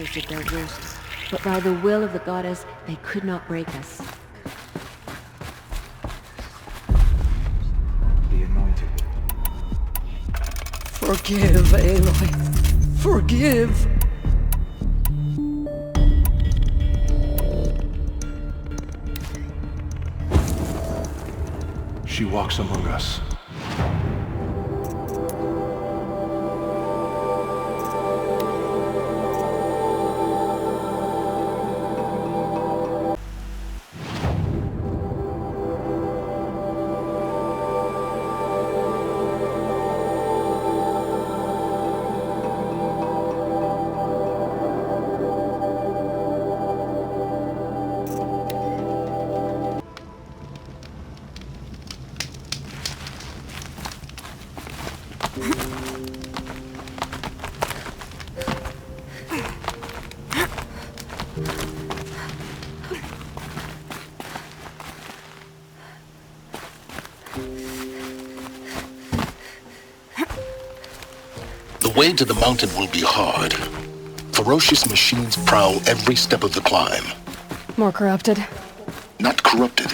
us at their worst. But by the will of the goddess, they could not break us. The anointed. Forgive, Aloy. Forgive. She walks among us. The way to the mountain will be hard. Ferocious machines prowl every step of the climb. More corrupted? Not corrupted,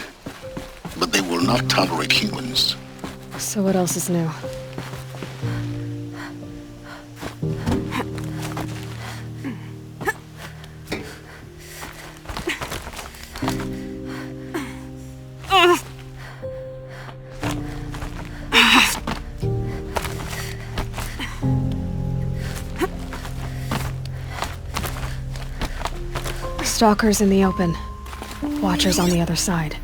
but they will not tolerate humans. So what else is new? Stalkers in the open. Watchers on the other side.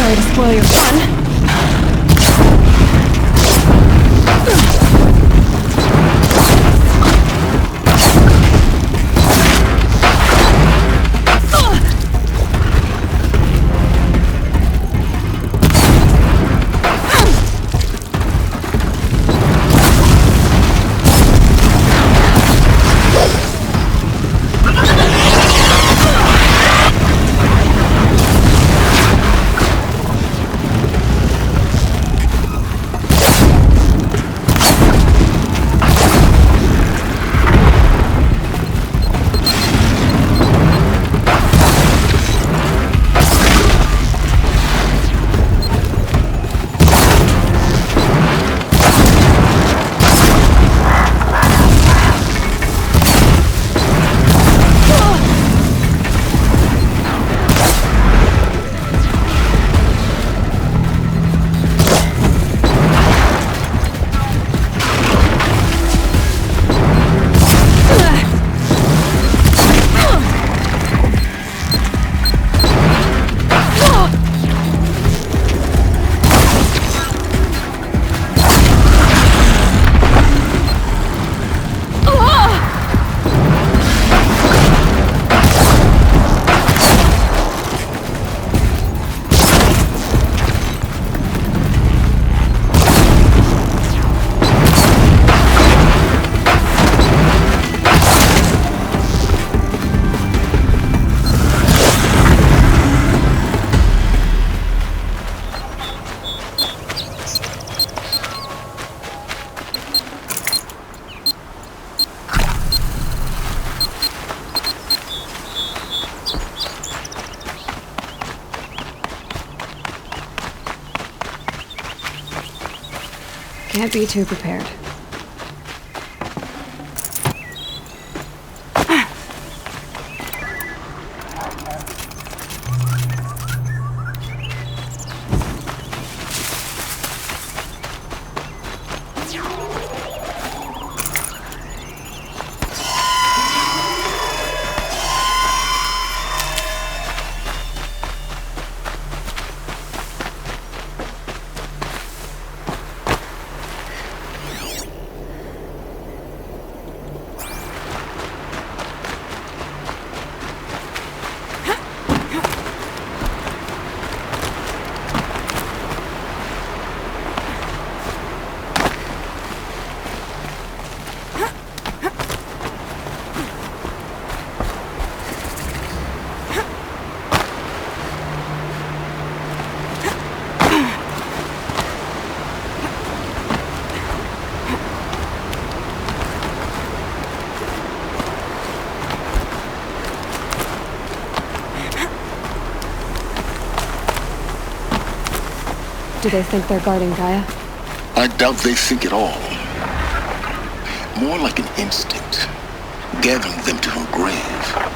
Sorry to spoil your fun. Can't be too prepared. Do they think they're guarding Gaia? I doubt they think at all. More like an instinct, gathering them to her grave.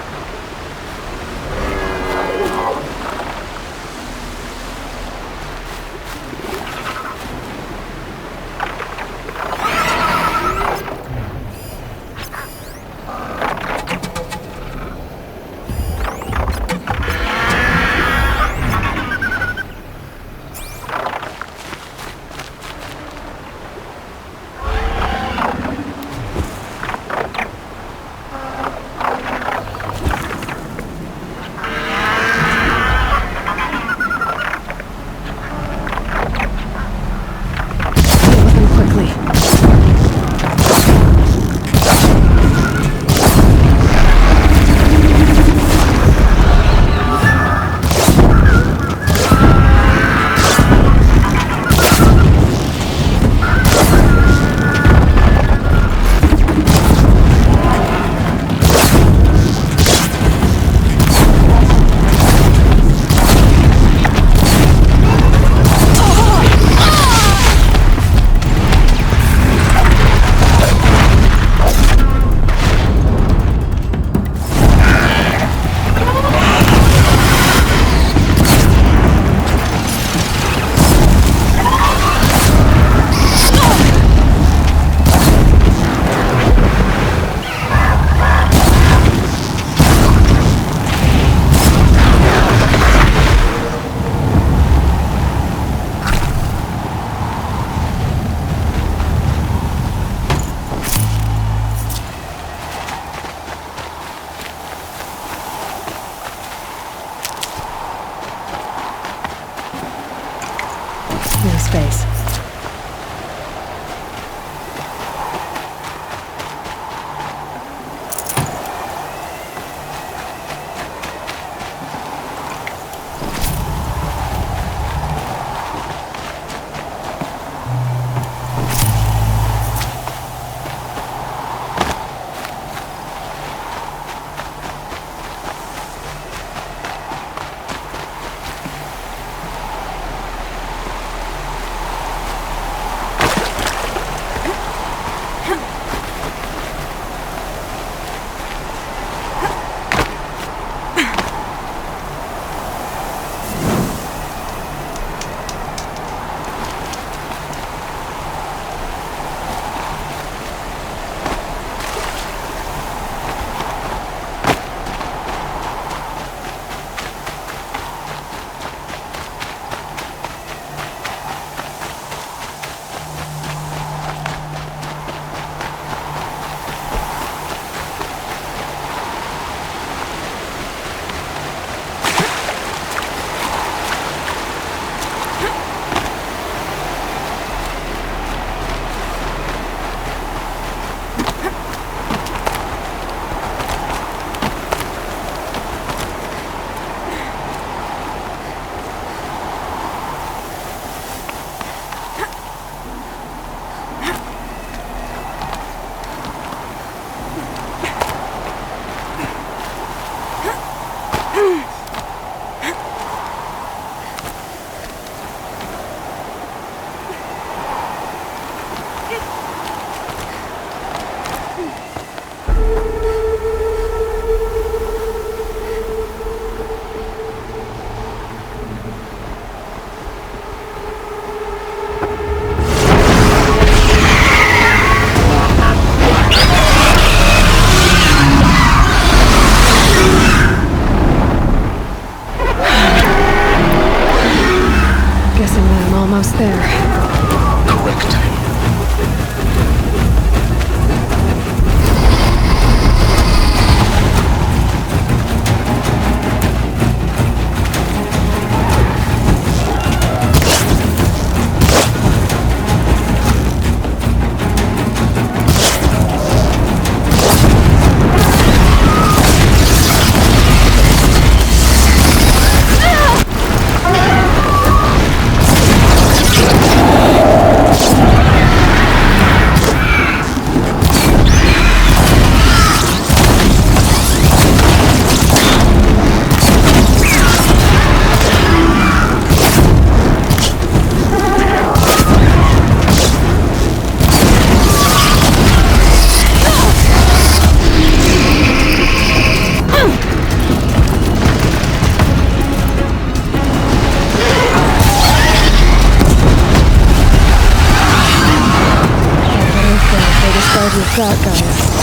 got, Gaia.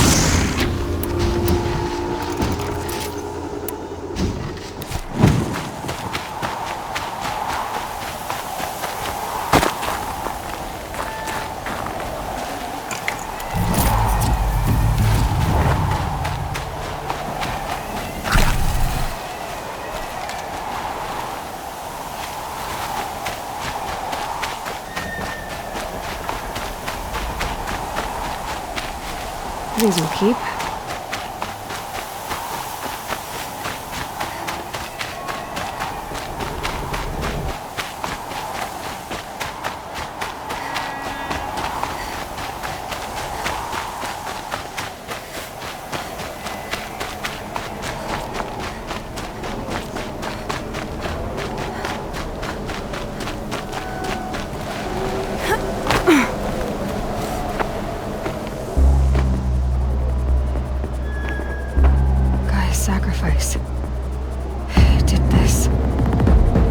These will keep. Sacrifice. It did this.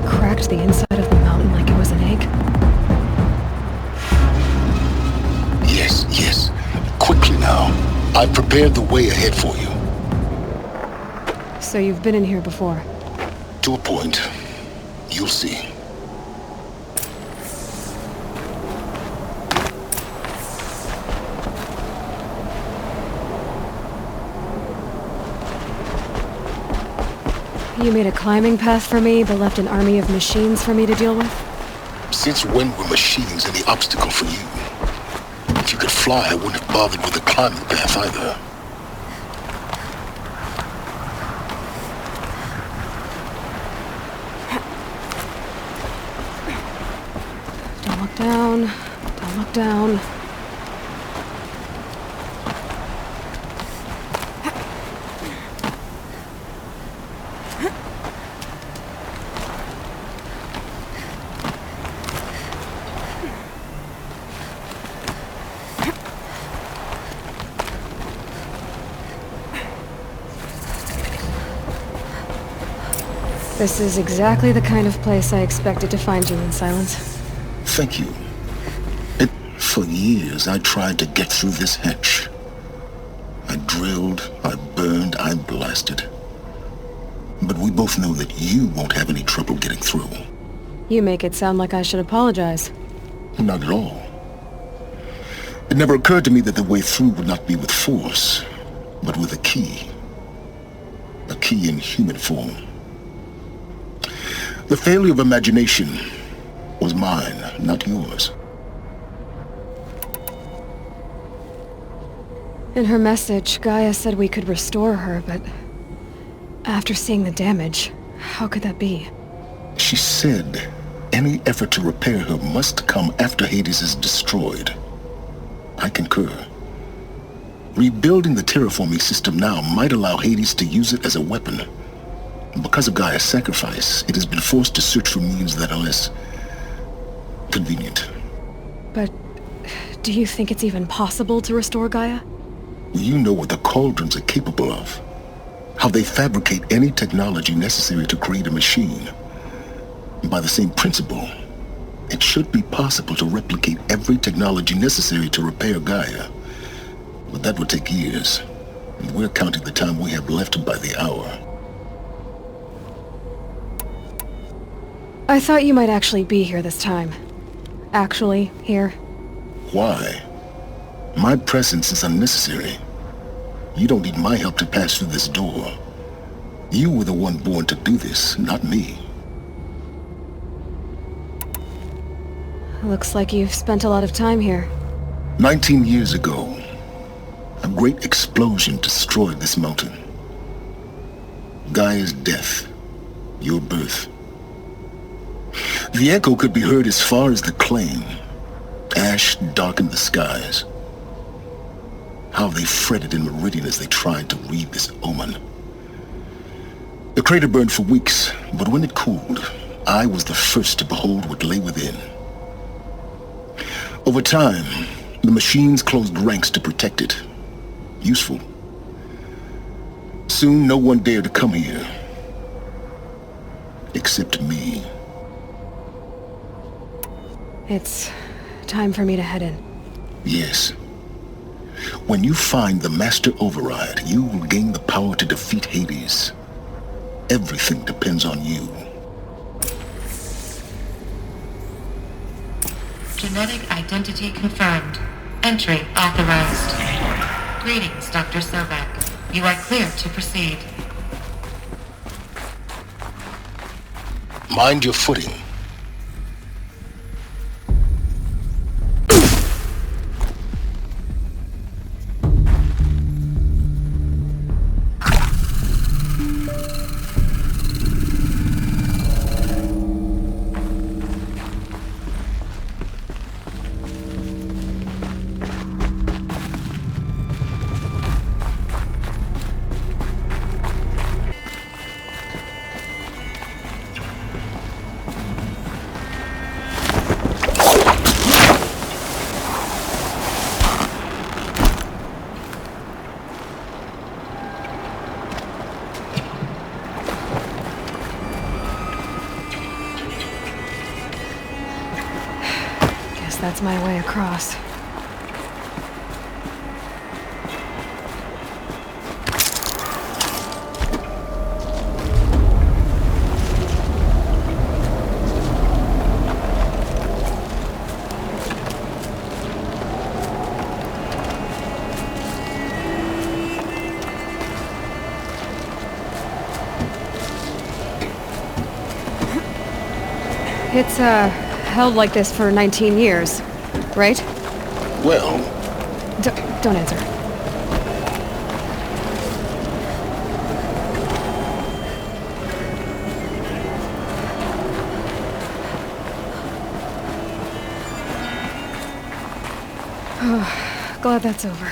Cracked the inside of the mountain like it was an egg. Yes, yes. Quickly now. I've prepared the way ahead for you. So you've been in here before? To a point. You'll see. You made a climbing path for me, but left an army of machines for me to deal with? Since when were machines any obstacle for you? If you could fly, I wouldn't have bothered with the climbing path either. Don't look down. Don't look down. This is exactly the kind of place I expected to find you in, Silence. Thank you. For years, I tried to get through this hatch. I drilled, I burned, I blasted. But we both know that you won't have any trouble getting through. You make it sound like I should apologize. Not at all. It never occurred to me that the way through would not be with force, but with a key. A key in human form. The failure of imagination was mine, not yours. In her message, Gaia said we could restore her, but after seeing the damage, how could that be? She said any effort to repair her must come after Hades is destroyed. I concur. Rebuilding the terraforming system now might allow Hades to use it as a weapon. Because of Gaia's sacrifice, it has been forced to search for means that are less convenient. But do you think it's even possible to restore Gaia? You know what the cauldrons are capable of. How they fabricate any technology necessary to create a machine. By the same principle, it should be possible to replicate every technology necessary to repair Gaia. But that would take years. And we're counting the time we have left by the hour. I thought you might actually be here this time. Actually, here. Why? My presence is unnecessary. You don't need my help to pass through this door. You were the one born to do this, not me. Looks like you've spent a lot of time here. 19 years ago, a great explosion destroyed this mountain. Gaia's death, your birth. The echo could be heard as far as the claim. Ash darkened the skies. How they fretted in meridian as they tried to read this omen. The crater burned for weeks, but when it cooled, I was the first to behold what lay within. Over time, the machines closed ranks to protect it. Useful. Soon, no one dared to come here. Except me. It's time for me to head in. Yes. When you find the Master Override, you will gain the power to defeat Hades. Everything depends on you. Genetic identity confirmed. Entry authorized. Greetings, Dr. Sobek. You are clear to proceed. Mind your footing. That's my way across. It's, held like this for 19 years, right? Well... Don't answer. Oh, glad that's over.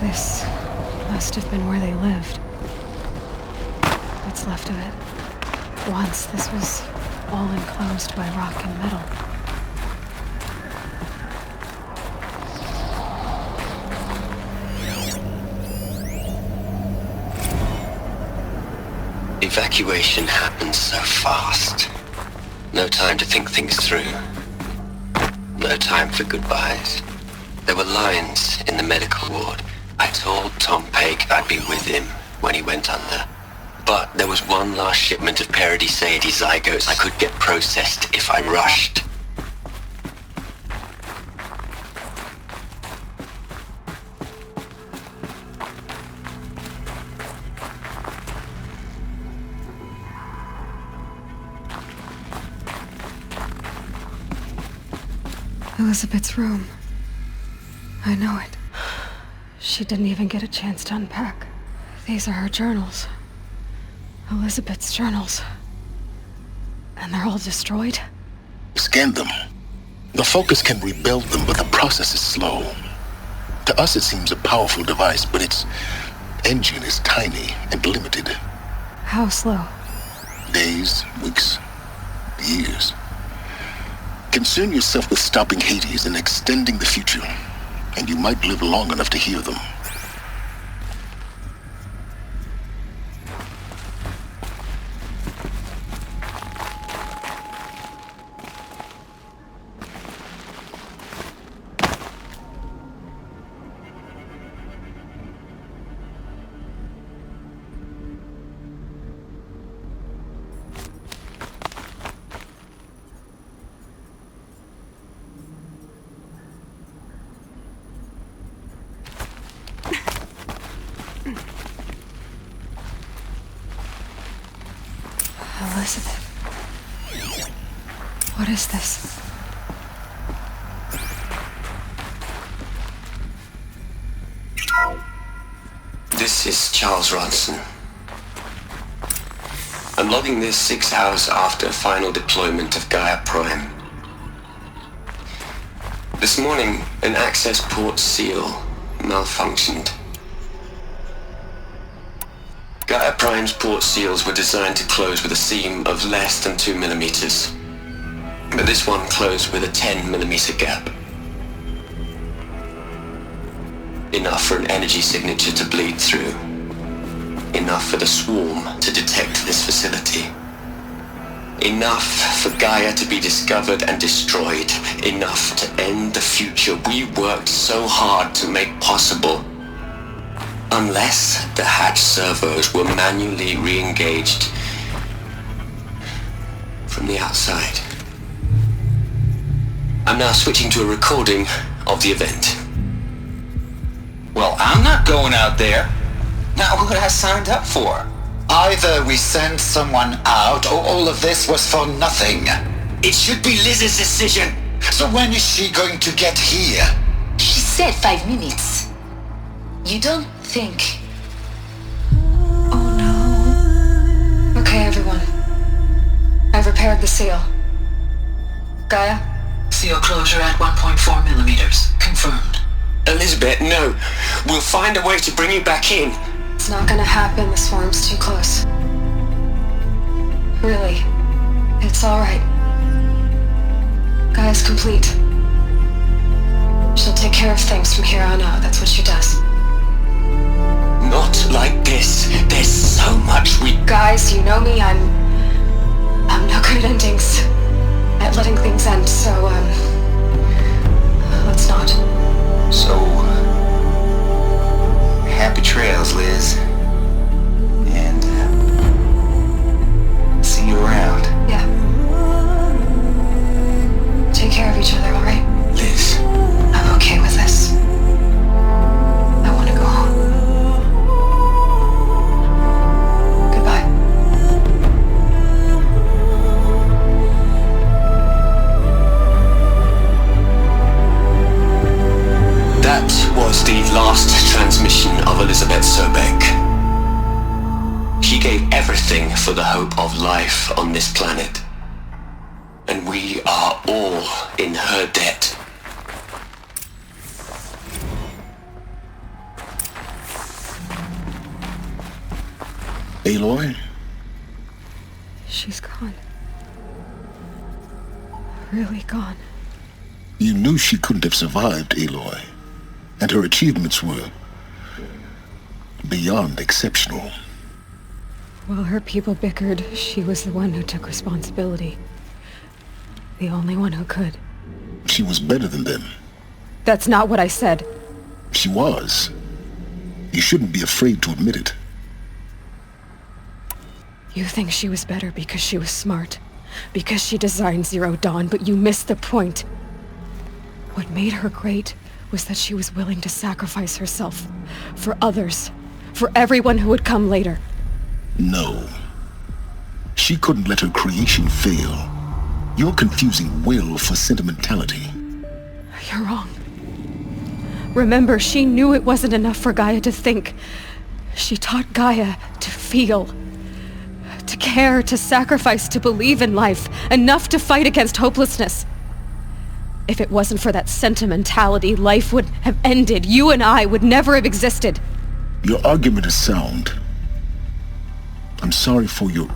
This must have been where they lived. What's left of it. Once this was all enclosed by rock and metal. Evacuation happened so fast. No time to think things through. No time for goodbyes. There were lines in the medical ward. I told Tom Pake I'd be with him when he went under. But there was one last shipment of Paradiseidae zygotes I could get processed if I rushed. Elizabeth's room. I know it. She didn't even get a chance to unpack. These are her journals. Elizabeth's journals. And they're all destroyed? Scan them. The Focus can rebuild them, but the process is slow. To us it seems a powerful device, but its engine is tiny and limited. How slow? Days, weeks, years. Concern yourself with stopping Hades and extending the future, and you might live long enough to hear them. Elizabeth. What is this? This is Charles Ronson. I'm logging this 6 hours after final deployment of Gaia Prime. This morning, an access port seal malfunctioned. Gaia Prime's port seals were designed to close with a seam of less than 2 millimeters, but this one closed with a 10 millimeter gap. Enough for an energy signature to bleed through. Enough for the swarm to detect this facility. Enough for Gaia to be discovered and destroyed. Enough to end the future we worked so hard to make possible. Unless the hatch servos were manually re-engaged from the outside. I'm now switching to a recording of the event. Well, I'm not going out there. Not what I signed up for. Either we send someone out, or all of this was for nothing. It should be Liz's decision. So when is she going to get here? She said 5 minutes. You don't think... Oh no. Okay, everyone. I've repaired the seal. Gaia? Seal closure at 1.4 millimeters. Confirmed. Elizabeth, no. We'll find a way to bring you back in. It's not gonna happen, the swarm's too close. Really. It's alright. Gaia's complete. She'll take care of things from here on out, that's what she does. Not like this. There's so much we... Guys, you know me, I'm no good at endings. At letting things end, so, let's not. So, happy trails, Liz. And, see you around. Yeah. Take care of each other, alright? Liz. I'm okay with this. I want to go home. Goodbye. That was the last transmission of Elizabeth Sobek. She gave everything for the hope of life on this planet. And we are all in her debt. Aloy? She's gone. Really gone. You knew she couldn't have survived, Aloy. And her achievements were beyond exceptional. While her people bickered, she was the one who took responsibility. The only one who could. She was better than them. That's not what I said. She was. You shouldn't be afraid to admit it. You think she was better because she was smart. Because she designed Zero Dawn, but you missed the point. What made her great was that she was willing to sacrifice herself. For others. For everyone who would come later. No. She couldn't let her creation fail. You're confusing will for sentimentality. You're wrong. Remember, she knew it wasn't enough for Gaia to think. She taught Gaia to feel. To care, to sacrifice, to believe in life. Enough to fight against hopelessness. If it wasn't for that sentimentality, life would have ended. You and I would never have existed. Your argument is sound. I'm sorry for your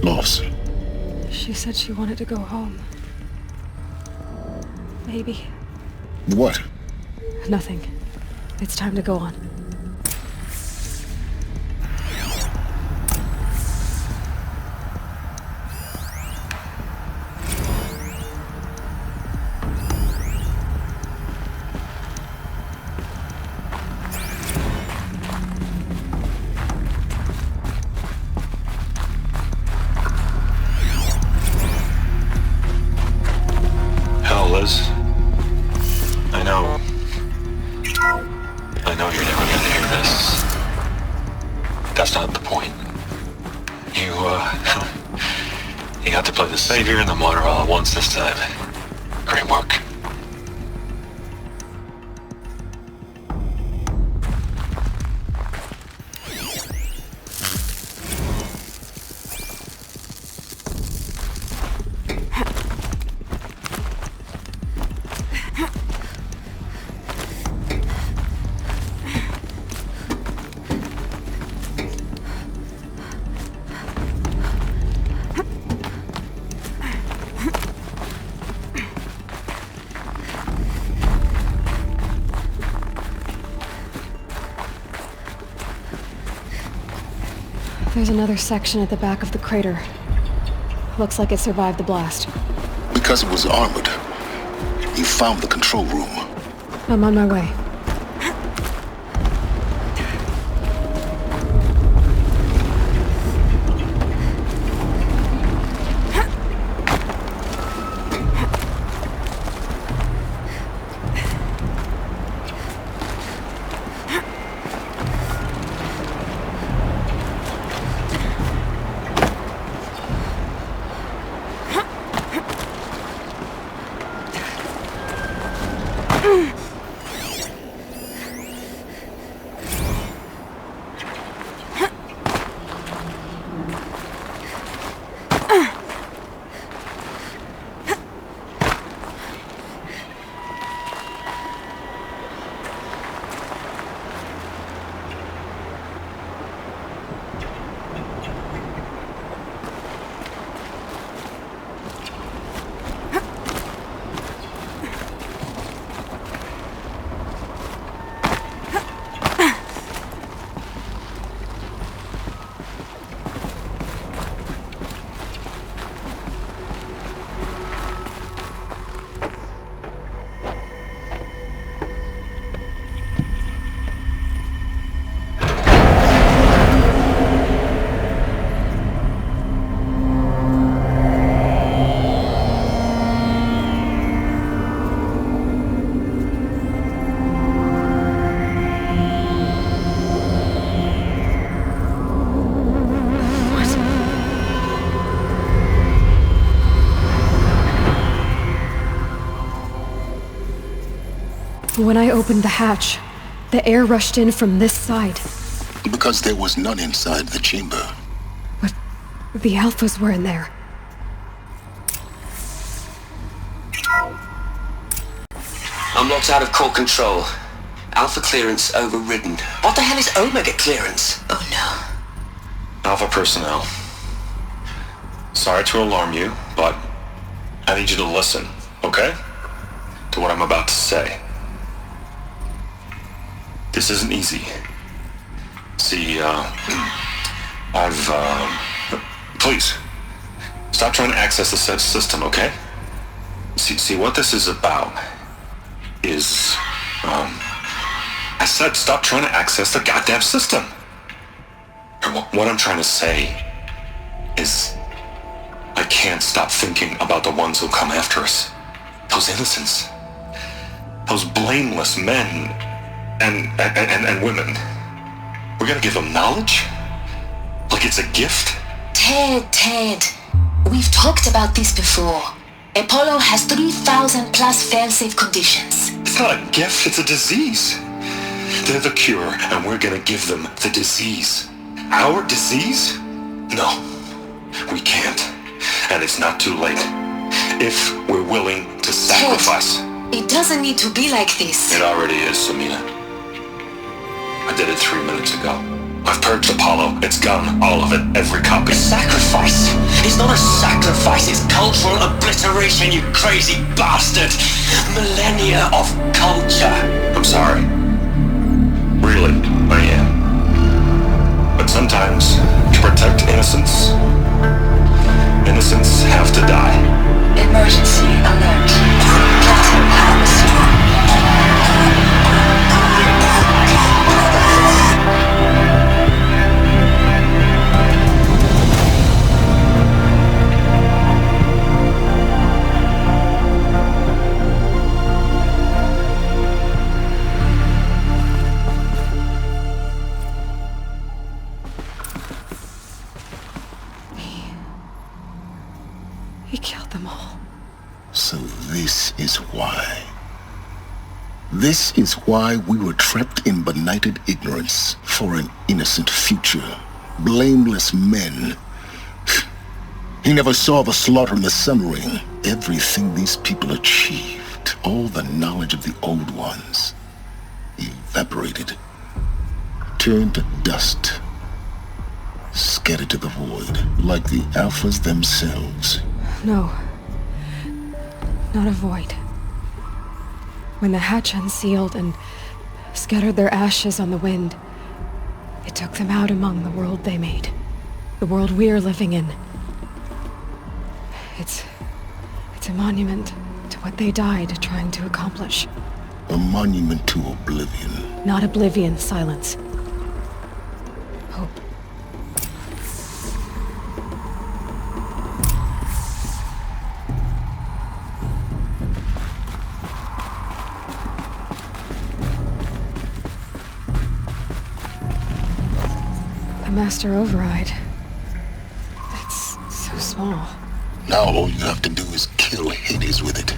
loss. She said she wanted to go home. Maybe. What? Nothing. It's time to go on. Liz. I know you're never got to play the savior and the martyr all at once this time. Great work. There's another section at the back of the crater. Looks like it survived the blast. Because it was armored, you found the control room. I'm on my way. When I opened the hatch, the air rushed in from this side. Because there was none inside the chamber. But the alphas were in there. I'm locked out of core control. Alpha clearance overridden. What the hell is Omega clearance? Oh no. Alpha personnel. Sorry to alarm you, but I need you to listen, okay? To what I'm about to say. This isn't easy. See, please, stop trying to access the system, okay? See, what this is about is, I said stop trying to access the goddamn system. What I'm trying to say is, I can't stop thinking about the ones who come after us. Those innocents. Those blameless men and women. We're gonna give them knowledge? Like it's a gift? Ted. We've talked about this before. Apollo has 3,000 plus fail-safe conditions. It's not a gift, it's a disease. They're the cure, and we're gonna give them the disease. Our disease? No, we can't. And it's not too late. If we're willing to sacrifice. Ted, it doesn't need to be like this. It already is, Samina. I did it 3 minutes ago. I've purged Apollo. It's gone. All of it. Every copy. Sacrifice? It's not a sacrifice. It's cultural obliteration, you crazy bastard. Millennia of culture. I'm sorry. Really, I am. But sometimes, to protect innocence, innocents have to die. Emergency alert. Captain atmosphere. why. This is why we were trapped in benighted ignorance for an innocent future. Blameless men. He never saw the slaughter in the sun ring. Everything these people achieved, all the knowledge of the old ones, evaporated, turned to dust, scattered to the void, like the Alphas themselves. No. Not a void. When the hatch unsealed and scattered their ashes on the wind, it took them out among the world they made. The world we're living in. It's a monument to what they died trying to accomplish. A monument to oblivion. Not oblivion, silence. Hope. The master override. It's so small. Now all you have to do is kill Hades with it.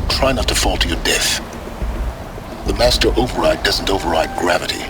Try not to fall to your death. The master override doesn't override gravity.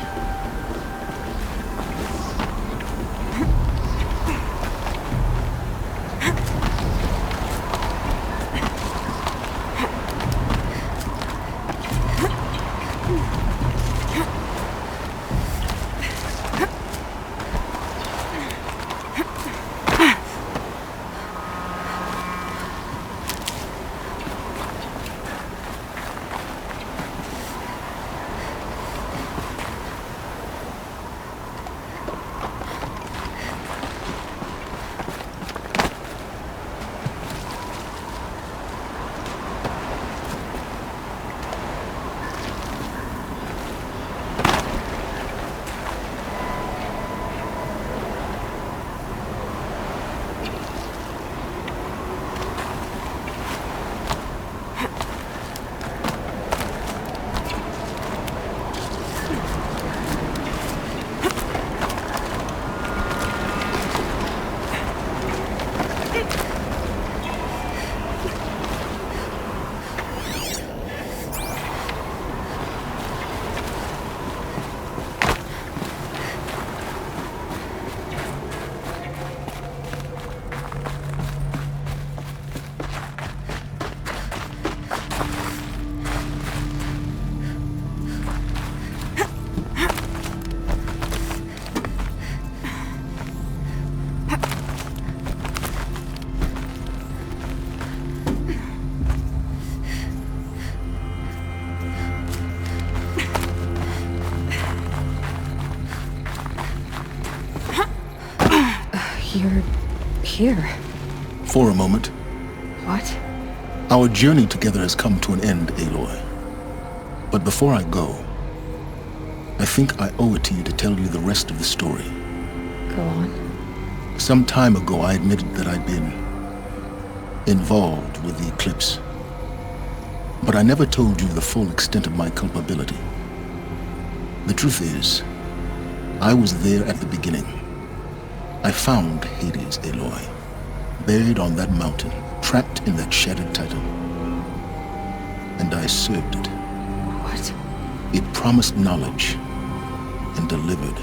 You're here. For a moment. What? Our journey together has come to an end, Aloy. But before I go, I think I owe it to you to tell you the rest of the story. Go on. Some time ago, I admitted that I'd been involved with the eclipse. But I never told you the full extent of my culpability. The truth is, I was there at the beginning. I found Hades, Aloy, buried on that mountain, trapped in that shattered titan. And I served it. What? It promised knowledge and delivered.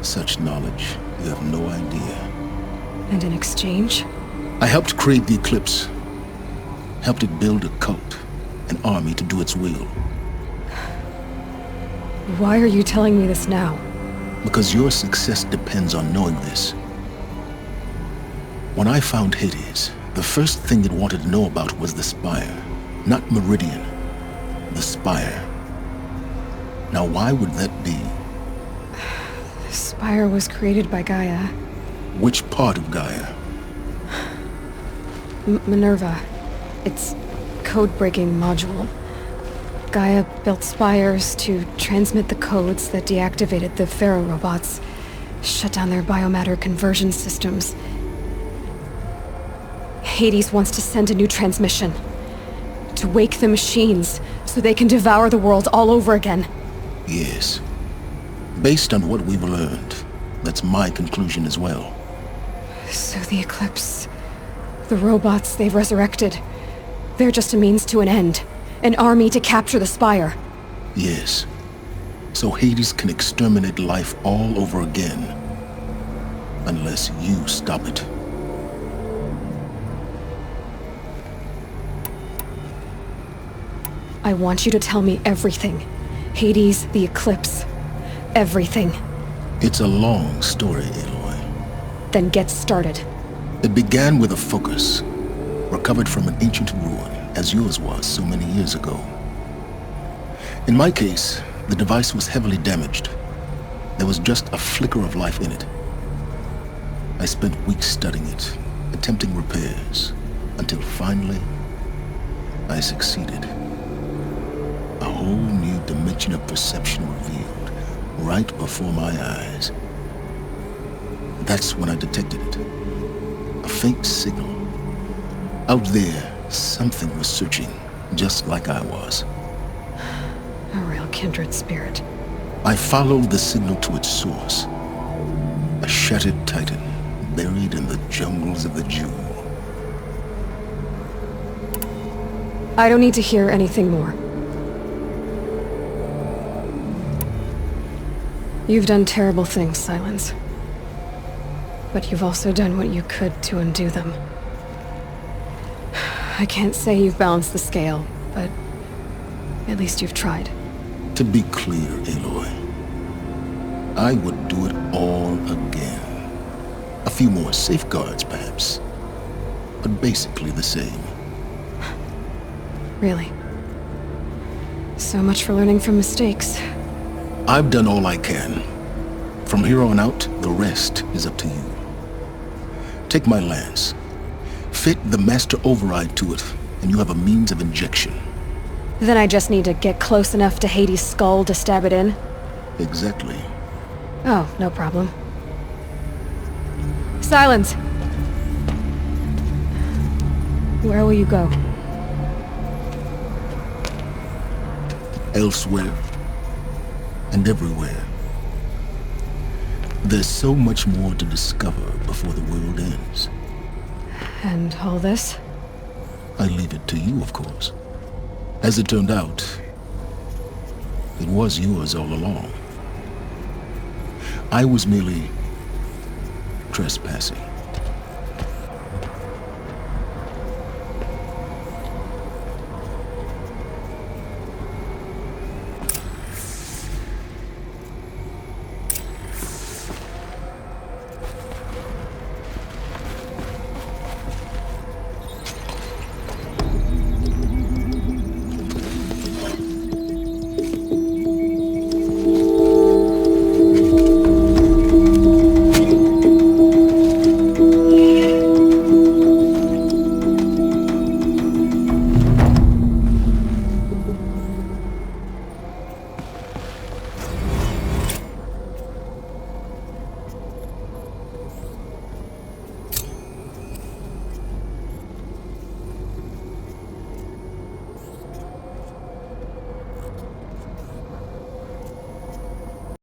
Such knowledge, you have no idea. And in exchange? I helped create the eclipse. Helped it build a cult, an army to do its will. Why are you telling me this now? Because your success depends on knowing this. When I found Hades, the first thing it wanted to know about was the spire. Not Meridian. The Spire. Now why would that be? The Spire was created by Gaia. Which part of Gaia? Minerva. Its code-breaking module. Gaia built spires to transmit the codes that deactivated the Pharaoh robots, shut down their biomatter conversion systems. Hades wants to send a new transmission. To wake the machines, so they can devour the world all over again. Yes. Based on what we've learned, that's my conclusion as well. So the Eclipse... the robots they've resurrected... they're just a means to an end. An army to capture the Spire. Yes. So Hades can exterminate life all over again. Unless you stop it. I want you to tell me everything. Hades, the Eclipse. Everything. It's a long story, Aloy. Then get started. It began with a focus, recovered from an ancient ruin, as yours was so many years ago. In my case, the device was heavily damaged. There was just a flicker of life in it. I spent weeks studying it, attempting repairs, until finally, I succeeded. A whole new dimension of perception revealed, right before my eyes. That's when I detected it. A faint signal. Out there, something was searching, just like I was. A real kindred spirit. I followed the signal to its source. A shattered titan, buried in the jungles of the Jewel. I don't need to hear anything more. You've done terrible things, Silence. But you've also done what you could to undo them. I can't say you've balanced the scale, but at least you've tried. To be clear, Aloy, I would do it all again. A few more safeguards, perhaps, but basically the same. Really? So much for learning from mistakes. I've done all I can. From here on out, the rest is up to you. Take my lance. Fit the master override to it, and you have a means of injection. Then I just need to get close enough to Hades' skull to stab it in? Exactly. Oh, no problem. Silence! Where will you go? Elsewhere. And everywhere. There's so much more to discover before the world ends. And all this? I leave it to you, of course. As it turned out, it was yours all along. I was merely trespassing.